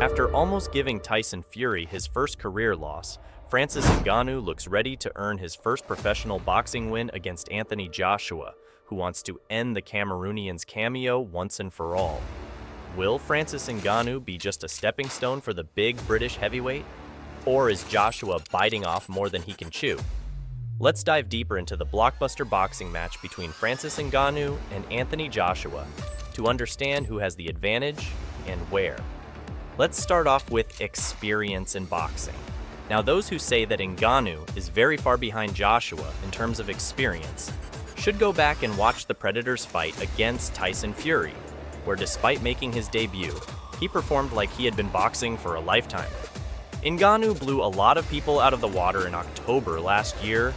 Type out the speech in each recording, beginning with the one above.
After almost giving Tyson Fury his first career loss, Francis Ngannou looks ready to earn his first professional boxing win against Anthony Joshua, who wants to end the Cameroonian's cameo once and for all. Will Francis Ngannou be just a stepping stone for the big British heavyweight? Or is Joshua biting off more than he can chew? Let's dive deeper into the blockbuster boxing match between Francis Ngannou and Anthony Joshua to understand who has the advantage and where. Let's start off with experience in boxing. Now, those who say that Ngannou is very far behind Joshua in terms of experience should go back and watch the Predator's fight against Tyson Fury, where despite making his debut, he performed like he had been boxing for a lifetime. Ngannou blew a lot of people out of the water in October last year,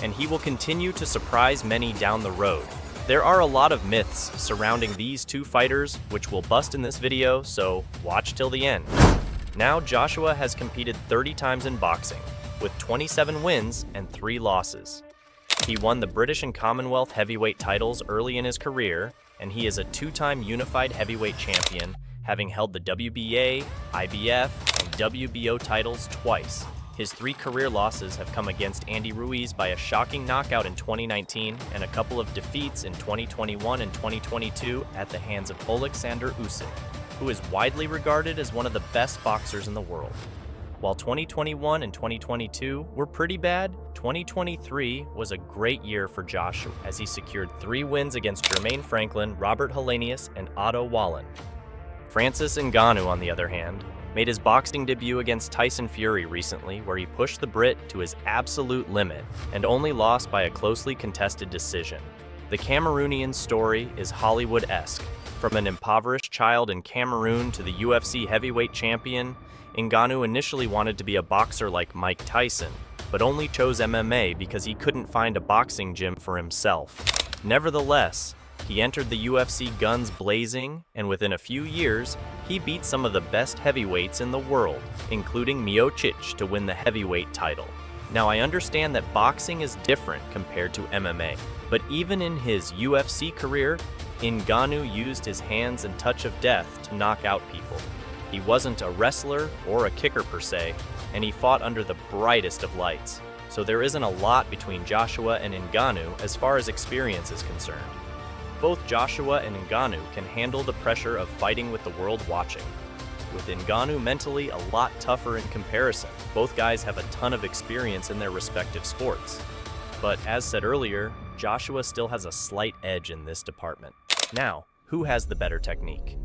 and he will continue to surprise many down the road. There are a lot of myths surrounding these two fighters, which we'll bust in this video, so watch till the end. Now, Joshua has competed 30 times in boxing, with 27 wins and 3 losses. He won the British and Commonwealth heavyweight titles early in his career, and he is a 2-time unified heavyweight champion, having held the WBA, IBF, and WBO titles twice. His 3 career losses have come against Andy Ruiz by a shocking knockout in 2019 and a couple of defeats in 2021 and 2022 at the hands of Alexander Usyk, who is widely regarded as one of the best boxers in the world. While 2021 and 2022 were pretty bad, 2023 was a great year for Joshua as he secured 3 wins against Jermaine Franklin, Robert Helenius, and Otto Wallen. Francis Ngannou, on the other hand, made his boxing debut against Tyson Fury recently, where he pushed the Brit to his absolute limit and only lost by a closely contested decision. The Cameroonian story is Hollywood-esque. From an impoverished child in Cameroon to the UFC heavyweight champion, Ngannou initially wanted to be a boxer like Mike Tyson, but only chose MMA because he couldn't find a boxing gym for himself. Nevertheless, he entered the UFC guns blazing, and within a few years, he beat some of the best heavyweights in the world, including Miocic, to win the heavyweight title. Now, I understand that boxing is different compared to MMA, but even in his UFC career, Ngannou used his hands and touch of death to knock out people. He wasn't a wrestler or a kicker per se, and he fought under the brightest of lights. So there isn't a lot between Joshua and Ngannou as far as experience is concerned. Both Joshua and Ngannou can handle the pressure of fighting with the world watching. With Ngannou mentally a lot tougher in comparison, both guys have a ton of experience in their respective sports. But as said earlier, Joshua still has a slight edge in this department. Now, who has the better technique?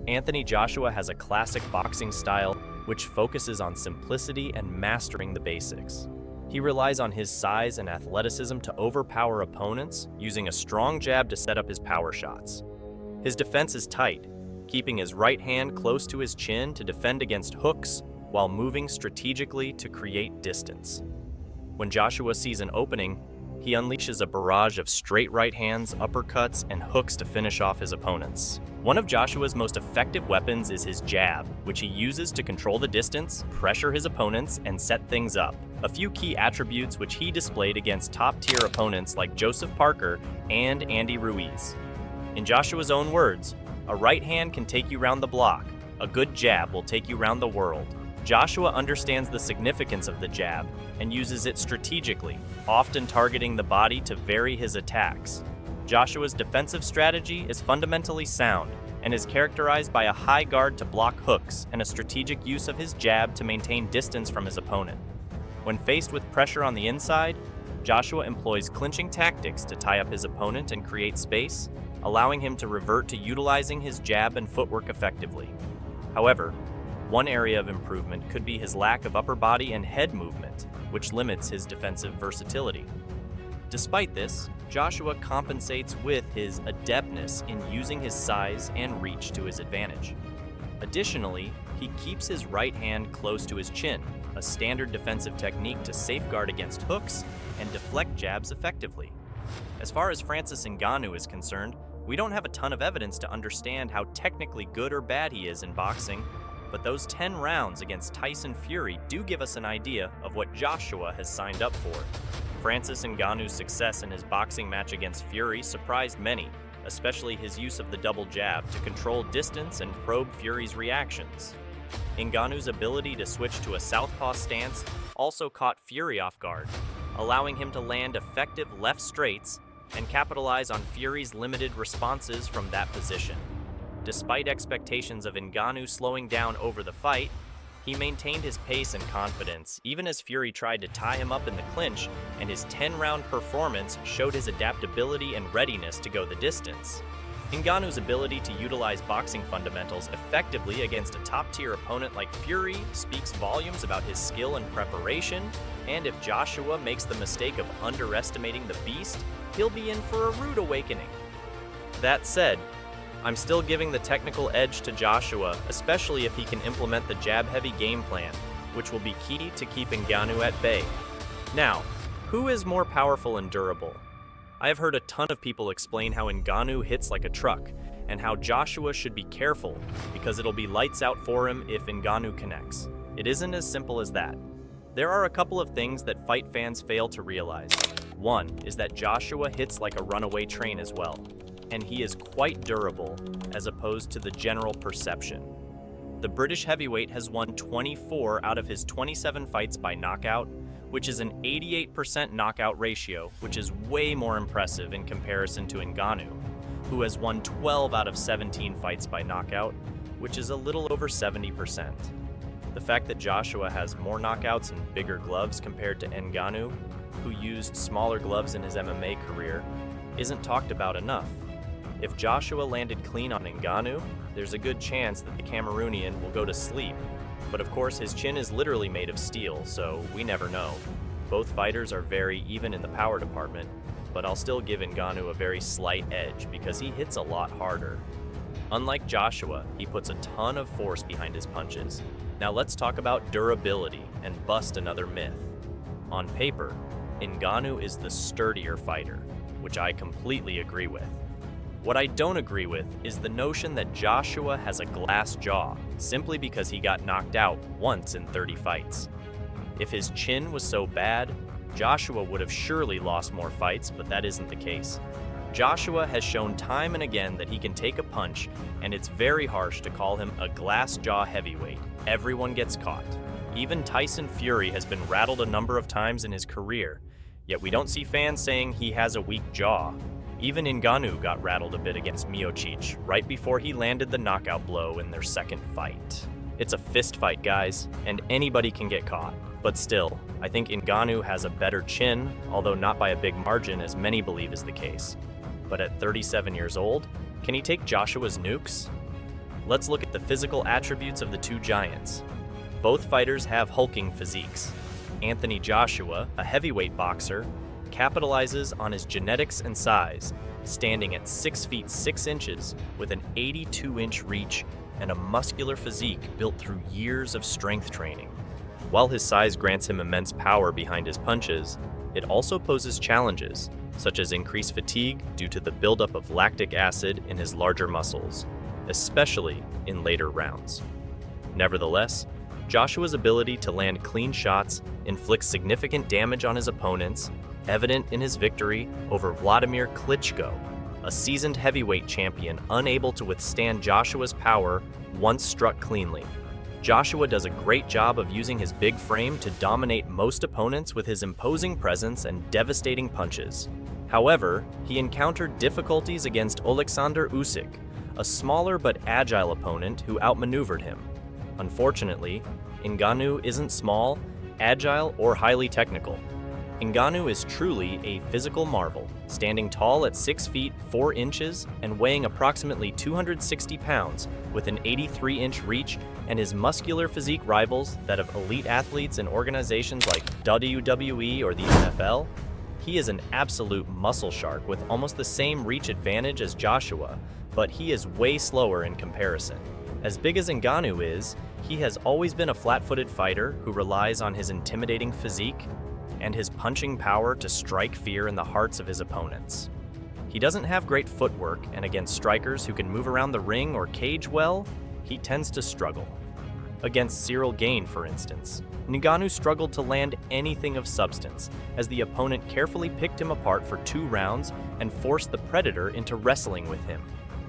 Anthony Joshua has a classic boxing style which focuses on simplicity and mastering the basics. He relies on his size and athleticism to overpower opponents, using a strong jab to set up his power shots. His defense is tight, keeping his right hand close to his chin to defend against hooks while moving strategically to create distance. When Joshua sees an opening, he unleashes a barrage of straight right hands, uppercuts, and hooks to finish off his opponents. One of Joshua's most effective weapons is his jab, which he uses to control the distance, pressure his opponents, and set things up. A few key attributes which he displayed against top-tier opponents like Joseph Parker and Andy Ruiz. In Joshua's own words, "A right hand can take you round the block. A good jab will take you round the world." Joshua understands the significance of the jab and uses it strategically, often targeting the body to vary his attacks. Joshua's defensive strategy is fundamentally sound and is characterized by a high guard to block hooks and a strategic use of his jab to maintain distance from his opponent. When faced with pressure on the inside, Joshua employs clinching tactics to tie up his opponent and create space, allowing him to revert to utilizing his jab and footwork effectively. However, one area of improvement could be his lack of upper body and head movement, which limits his defensive versatility. Despite this, Joshua compensates with his adeptness in using his size and reach to his advantage. Additionally, he keeps his right hand close to his chin, a standard defensive technique to safeguard against hooks and deflect jabs effectively. As far as Francis Ngannou is concerned, we don't have a ton of evidence to understand how technically good or bad he is in boxing, but those 10 rounds against Tyson Fury do give us an idea of what Joshua has signed up for. Francis Ngannou's success in his boxing match against Fury surprised many, especially his use of the double jab to control distance and probe Fury's reactions. Ngannou's ability to switch to a southpaw stance also caught Fury off guard, allowing him to land effective left straights and capitalize on Fury's limited responses from that position. Despite expectations of Ngannou slowing down over the fight, he maintained his pace and confidence, even as Fury tried to tie him up in the clinch, and his 10-round performance showed his adaptability and readiness to go the distance. Ngannou's ability to utilize boxing fundamentals effectively against a top-tier opponent like Fury speaks volumes about his skill and preparation, and if Joshua makes the mistake of underestimating the beast, he'll be in for a rude awakening. That said, I'm still giving the technical edge to Joshua, especially if he can implement the jab-heavy game plan, which will be key to keeping Ngannou at bay. Now, who is more powerful and durable? I have heard a ton of people explain how Ngannou hits like a truck, and how Joshua should be careful because it'll be lights out for him if Ngannou connects. It isn't as simple as that. There are a couple of things that fight fans fail to realize. One is that Joshua hits like a runaway train as well, and he is quite durable as opposed to the general perception. The British heavyweight has won 24 out of his 27 fights by knockout, which is an 88% knockout ratio, which is way more impressive in comparison to Ngannou, who has won 12 out of 17 fights by knockout, which is a little over 70%. The fact that Joshua has more knockouts and bigger gloves compared to Ngannou, who used smaller gloves in his MMA career, isn't talked about enough. If Joshua landed clean on Ngannou, there's a good chance that the Cameroonian will go to sleep. But of course, his chin is literally made of steel, so we never know. Both fighters are very even in the power department, but I'll still give Ngannou a very slight edge because he hits a lot harder. Unlike Joshua, he puts a ton of force behind his punches. Now let's talk about durability and bust another myth. On paper, Ngannou is the sturdier fighter, which I completely agree with. What I don't agree with is the notion that Joshua has a glass jaw simply because he got knocked out once in 30 fights. If his chin was so bad, Joshua would have surely lost more fights, but that isn't the case. Joshua has shown time and again that he can take a punch, and it's very harsh to call him a glass jaw heavyweight. Everyone gets caught. Even Tyson Fury has been rattled a number of times in his career, yet we don't see fans saying he has a weak jaw. Even Ngannou got rattled a bit against Miocic right before he landed the knockout blow in their second fight. It's a fist fight, guys, and anybody can get caught. But still, I think Ngannou has a better chin, although not by a big margin as many believe is the case. But at 37 years old, can he take Joshua's nukes? Let's look at the physical attributes of the two giants. Both fighters have hulking physiques. Anthony Joshua, a heavyweight boxer, capitalizes on his genetics and size, standing at 6 feet 6 inches with an 82-inch reach and a muscular physique built through years of strength training. While his size grants him immense power behind his punches, it also poses challenges, such as increased fatigue due to the buildup of lactic acid in his larger muscles, especially in later rounds. Nevertheless, Joshua's ability to land clean shots inflicts significant damage on his opponents, evident in his victory over Vladimir Klitschko, a seasoned heavyweight champion unable to withstand Joshua's power once struck cleanly. Joshua does a great job of using his big frame to dominate most opponents with his imposing presence and devastating punches. However, he encountered difficulties against Oleksandr Usyk, a smaller but agile opponent who outmaneuvered him. Unfortunately, Ngannou isn't small, agile, or highly technical. Ngannou is truly a physical marvel, standing tall at 6 feet 4 inches and weighing approximately 260 pounds with an 83-inch reach, and his muscular physique rivals that of elite athletes in organizations like WWE or the NFL. He is an absolute muscle shark with almost the same reach advantage as Joshua, but he is way slower in comparison. As big as Ngannou is, he has always been a flat-footed fighter who relies on his intimidating physique and his punching power to strike fear in the hearts of his opponents. He doesn't have great footwork, and against strikers who can move around the ring or cage well, he tends to struggle. Against Cyril Gane, for instance, Ngannou struggled to land anything of substance, as the opponent carefully picked him apart for 2 rounds and forced the Predator into wrestling with him.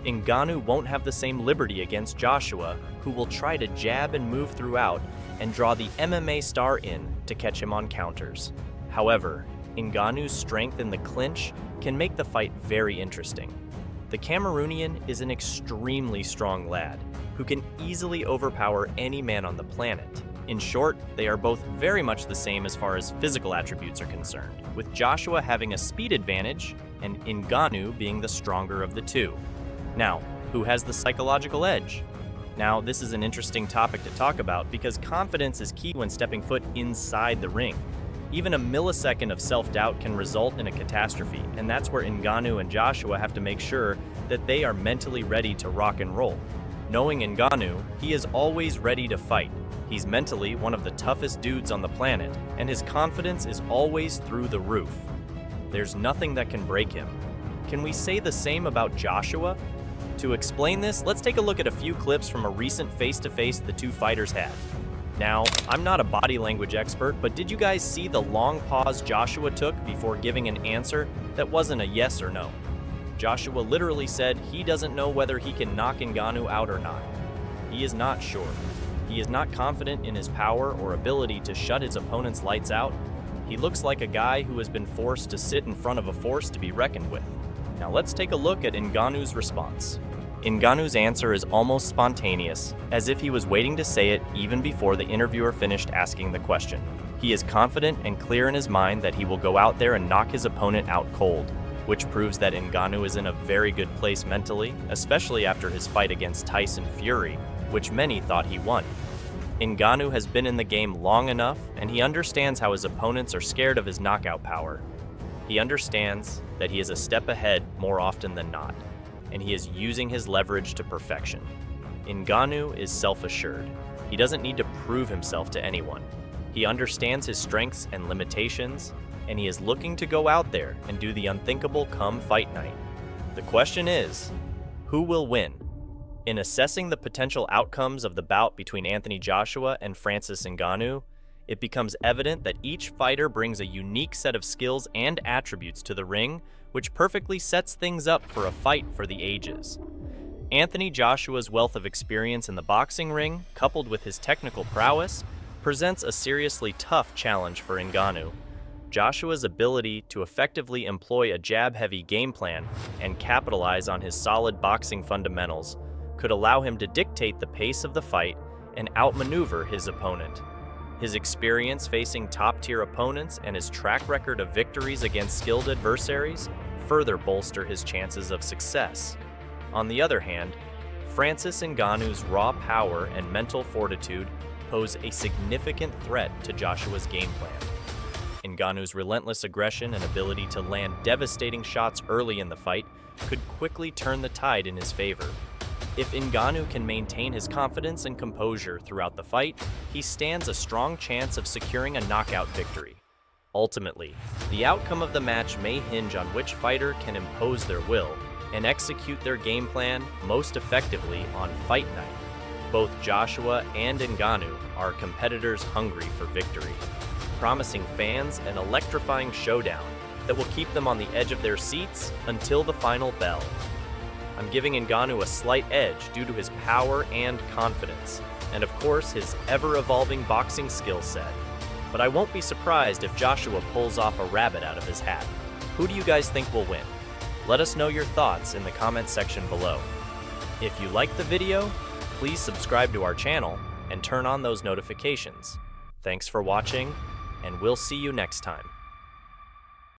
Ngannou won't have the same liberty against Joshua, who will try to jab and move throughout and draw the MMA star in to catch him on counters. However, Ngannou's strength in the clinch can make the fight very interesting. The Cameroonian is an extremely strong lad who can easily overpower any man on the planet. In short, they are both very much the same as far as physical attributes are concerned, with Joshua having a speed advantage and Ngannou being the stronger of the two. Now, who has the psychological edge? Now, this is an interesting topic to talk about because confidence is key when stepping foot inside the ring. Even a millisecond of self-doubt can result in a catastrophe, and that's where Ngannou and Joshua have to make sure that they are mentally ready to rock and roll. Knowing Ngannou, he is always ready to fight. He's mentally one of the toughest dudes on the planet, and his confidence is always through the roof. There's nothing that can break him. Can we say the same about Joshua? To explain this, let's take a look at a few clips from a recent face-to-face the two fighters had. Now, I'm not a body language expert, but did you guys see the long pause Joshua took before giving an answer that wasn't a yes or no? Joshua literally said he doesn't know whether he can knock Ngannou out or not. He is not sure. He is not confident in his power or ability to shut his opponent's lights out. He looks like a guy who has been forced to sit in front of a force to be reckoned with. Now let's take a look at Ngannou's response. Ngannou's answer is almost spontaneous, as if he was waiting to say it even before the interviewer finished asking the question. He is confident and clear in his mind that he will go out there and knock his opponent out cold, which proves that Ngannou is in a very good place mentally, especially after his fight against Tyson Fury, which many thought he won. Ngannou has been in the game long enough, and he understands how his opponents are scared of his knockout power. He understands that he is a step ahead more often than not, and he is using his leverage to perfection. Ngannou is self-assured. He doesn't need to prove himself to anyone. He understands his strengths and limitations, and he is looking to go out there and do the unthinkable come fight night. The question is, who will win? In assessing the potential outcomes of the bout between Anthony Joshua and Francis Ngannou, it becomes evident that each fighter brings a unique set of skills and attributes to the ring, which perfectly sets things up for a fight for the ages. Anthony Joshua's wealth of experience in the boxing ring, coupled with his technical prowess, presents a seriously tough challenge for Ngannou. Joshua's ability to effectively employ a jab-heavy game plan and capitalize on his solid boxing fundamentals could allow him to dictate the pace of the fight and outmaneuver his opponent. His experience facing top-tier opponents and his track record of victories against skilled adversaries further bolster his chances of success. On the other hand, Francis Ngannou's raw power and mental fortitude pose a significant threat to Joshua's game plan. Ngannou's relentless aggression and ability to land devastating shots early in the fight could quickly turn the tide in his favor. If Ngannou can maintain his confidence and composure throughout the fight, he stands a strong chance of securing a knockout victory. Ultimately, the outcome of the match may hinge on which fighter can impose their will and execute their game plan most effectively on fight night. Both Joshua and Ngannou are competitors hungry for victory, promising fans an electrifying showdown that will keep them on the edge of their seats until the final bell. I'm giving Ngannou a slight edge due to his power and confidence, and of course his ever-evolving boxing skill set. But I won't be surprised if Joshua pulls off a rabbit out of his hat. Who do you guys think will win? Let us know your thoughts in the comment section below. If you liked the video, please subscribe to our channel and turn on those notifications. Thanks for watching, and we'll see you next time.